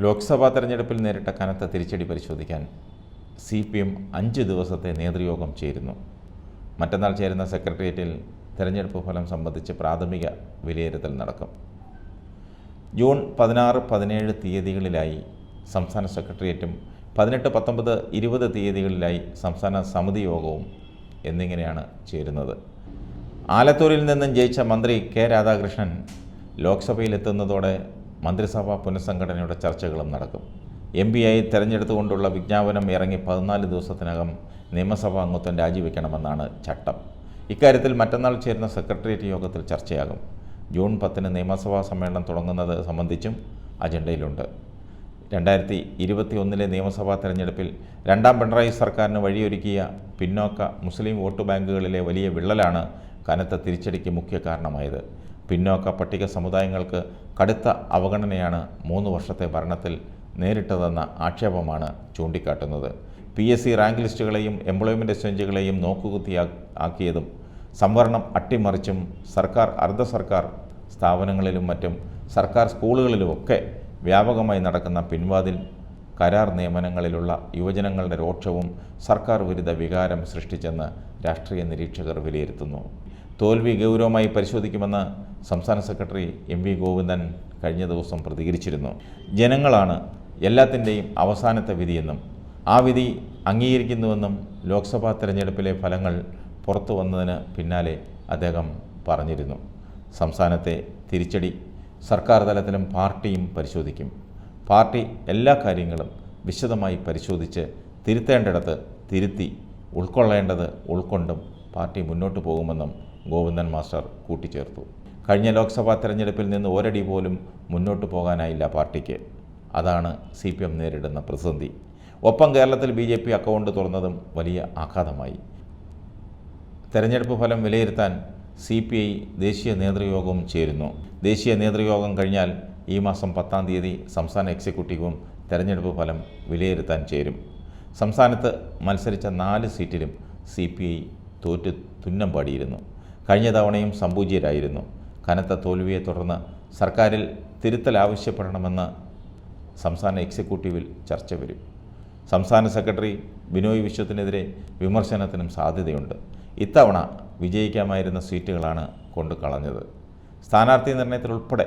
ലോക്സഭാ തെരഞ്ഞെടുപ്പിൽ നേരിട്ട കനത്ത തിരിച്ചടി പരിശോധിക്കാൻ CPM 5 ദിവസത്തെ നേതൃയോഗം ചേരുന്നു. മറ്റന്നാൾ ചേരുന്ന സെക്രട്ടേറിയറ്റിൽ തെരഞ്ഞെടുപ്പ് ഫലം സംബന്ധിച്ച് പ്രാഥമിക വിലയിരുത്തൽ നടക്കും. ജൂൺ 16, 17 തീയതികളിലായി സംസ്ഥാന സെക്രട്ടേറിയറ്റും 18, 19, 20 തീയതികളിലായി സംസ്ഥാന സമിതി യോഗവും എന്നിങ്ങനെയാണ് ചേരുന്നത്. ആലത്തൂരിൽ നിന്നും ജയിച്ച മന്ത്രി കെ രാധാകൃഷ്ണൻ ലോക്സഭയിലെത്തുന്നതോടെ മന്ത്രിസഭാ പുനഃസംഘടനയുടെ ചർച്ചകളും നടക്കും. MP ആയി തെരഞ്ഞെടുത്തുകൊണ്ടുള്ള വിജ്ഞാപനം ഇറങ്ങി 14 ദിവസത്തിനകം നിയമസഭാ അംഗത്വം രാജിവെക്കണമെന്നാണ് ചട്ടം. ഇക്കാര്യത്തിൽ മറ്റന്നാൾ ചേരുന്ന സെക്രട്ടേറിയറ്റ് യോഗത്തിൽ ചർച്ചയാകും. ജൂൺ 10 നിയമസഭാ സമ്മേളനം തുടങ്ങുന്നത് സംബന്ധിച്ചും അജണ്ടയിലുണ്ട്. 2021 നിയമസഭാ തെരഞ്ഞെടുപ്പിൽ രണ്ടാം പിണറായി സർക്കാരിന് വഴിയൊരുക്കിയ പിന്നോക്ക മുസ്ലിം വോട്ട് ബാങ്കുകളിലെ വലിയ വിള്ളലാണ് കനത്ത തിരിച്ചടിക്ക് മുഖ്യ കാരണമായത്. പിന്നോക്ക പട്ടിക സമുദായങ്ങൾക്ക് കടുത്ത അവഗണനയാണ് 3 വർഷത്തെ ഭരണത്തിൽ നേരിട്ടതെന്ന ആക്ഷേപമാണ് ചൂണ്ടിക്കാട്ടുന്നത്. PSC റാങ്ക് ലിസ്റ്റുകളെയും എംപ്ലോയ്മെൻറ്റ് എക്സ്ചേഞ്ചുകളെയും നോക്കുകുത്തിയാക്കിയതും സംവരണം അട്ടിമറിച്ചും സർക്കാർ അർദ്ധ സർക്കാർ സ്ഥാപനങ്ങളിലും മറ്റും സർക്കാർ സ്കൂളുകളിലുമൊക്കെ വ്യാപകമായി നടക്കുന്ന പിൻവാതിൽ കരാർ നിയമനങ്ങളിലുള്ള യുവജനങ്ങളുടെ രോക്ഷവും സർക്കാർ വിരുദ്ധ വികാരം സൃഷ്ടിച്ചെന്ന് രാഷ്ട്രീയ നിരീക്ഷകർ വിലയിരുത്തുന്നു. തോൽവി ഗൗരവമായി പരിശോധിക്കുമെന്ന് സംസ്ഥാന സെക്രട്ടറി MV ഗോവിന്ദൻ കഴിഞ്ഞ ദിവസം പ്രതികരിച്ചിരുന്നു. ജനങ്ങളാണ് എല്ലാത്തിൻ്റെയും അവസാനത്തെ വിധിയെന്നും ആ വിധി അംഗീകരിക്കുന്നുവെന്നും ലോക്സഭാ തെരഞ്ഞെടുപ്പിലെ ഫലങ്ങൾ പുറത്തു വന്നതിന് പിന്നാലെ അദ്ദേഹം പറഞ്ഞിരുന്നു. സംസ്ഥാനത്തെ തിരിച്ചടി സർക്കാർ തലത്തിലും പാർട്ടിയും പരിശോധിക്കും. പാർട്ടി എല്ലാ കാര്യങ്ങളും വിശദമായി പരിശോധിച്ച് തിരുത്തേണ്ടിടത്ത് തിരുത്തി ഉൾക്കൊള്ളേണ്ടത് ഉൾക്കൊണ്ടും പാർട്ടി മുന്നോട്ട് പോകുമെന്നും ഗോവിന്ദൻ മാസ്റ്റർ കൂട്ടിച്ചേർത്തു. കഴിഞ്ഞ ലോക്സഭാ തെരഞ്ഞെടുപ്പിൽ നിന്ന് ഒരടി പോലും മുന്നോട്ട് പോകാനായില്ല പാർട്ടിക്ക്. അതാണ് CPM നേരിടുന്ന പ്രതിസന്ധി. ഒപ്പം കേരളത്തിൽ BJP അക്കൗണ്ട് തുറന്നതും വലിയ ആഘാതമായി. തെരഞ്ഞെടുപ്പ് ഫലം വിലയിരുത്താൻ CPI ദേശീയ നേതൃയോഗവും ചേരുന്നു. ദേശീയ നേതൃയോഗം കഴിഞ്ഞാൽ ഈ മാസം 10-ാം തീയതി സംസ്ഥാന എക്സിക്യൂട്ടീവും തെരഞ്ഞെടുപ്പ് ഫലം വിലയിരുത്താൻ ചേരും. സംസ്ഥാനത്ത് മത്സരിച്ച 4 സീറ്റിലും CPI തോറ്റ് തുന്നം പാടിയിരുന്നു. കഴിഞ്ഞ തവണയും സംപൂജ്യരായിരുന്നു. കനത്ത തോൽവിയെ തുടർന്ന് സർക്കാരിൽ തിരുത്തൽ ആവശ്യപ്പെടണമെന്ന് സംസ്ഥാന എക്സിക്യൂട്ടീവിൽ ചർച്ച വരും. സംസ്ഥാന സെക്രട്ടറി ബിനോയ് വിശ്വത്തിനെതിരെ വിമർശനത്തിനും സാധ്യതയുണ്ട്. ഇത്തവണ വിജയിക്കാമായിരുന്ന സീറ്റുകളാണ് കൊണ്ടു കളഞ്ഞത്. സ്ഥാനാർത്ഥി നിർണയത്തിലുൾപ്പെടെ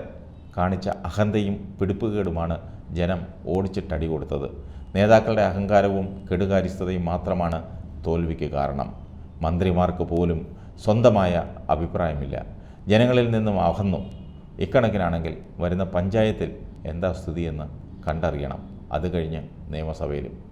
കാണിച്ച അഹന്തയും പിടിപ്പുകേടുമാണ് ജനം ഓടിച്ചിട്ടടി കൊടുത്തത്. നേതാക്കളുടെ അഹങ്കാരവും കെടുകാര്യസ്ഥതയും മാത്രമാണ് തോൽവിക്ക് കാരണം. മന്ത്രിമാർക്ക് പോലും സ്വന്തമായ അഭിപ്രായമില്ല. ജനങ്ങളിൽ നിന്നും അകന്നു. ഇക്കണക്കിനാണെങ്കിൽ വരുന്ന പഞ്ചായത്തിൽ എന്താ സ്ഥിതിയെന്ന് കണ്ടറിയണം. അത് കഴിഞ്ഞ് നിയമസഭയിലും.